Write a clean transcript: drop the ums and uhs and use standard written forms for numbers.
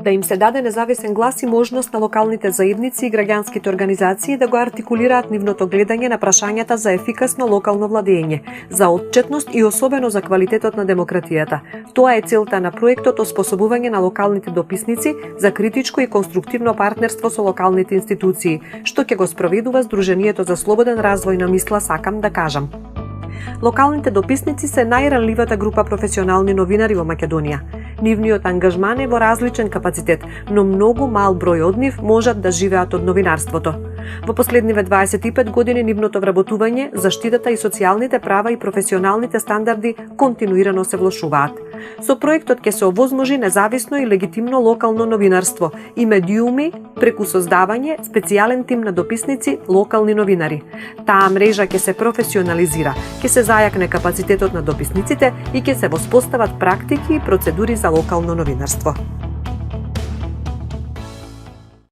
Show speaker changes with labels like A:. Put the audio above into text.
A: Да им се даде независен глас и можност на локалните заедници и граѓанските организации да го артикулираат нивното гледање на прашањата за ефикасно локално владење, за отчетност и особено за квалитетот на демократијата. Тоа е целта на проектот Оспособување на локалните дописници за критичко и конструктивно партнерство со локалните институции, што ќе го спроведува Сдруженијето за слободен развој на мисла, сакам да кажам. Локалните дописници се најранливата група професионални новинари во Македонија. Нивниот ангажман е во различен капацитет, но многу мал број од нив можат да живеат од новинарството. Во последниве 25 години нивното вработување, заштитата и социјалните права и професионалните стандарди континуирано се влошуваат. Со проектот ќе се овозможи независно и легитимно локално новинарство и медиуми преку создавање специјален тим на дописници локални новинари. Таа мрежа ќе се професионализира, ќе се зајакне капацитетот на дописниците и ќе се воспостават практики и процедури за локално новинарство.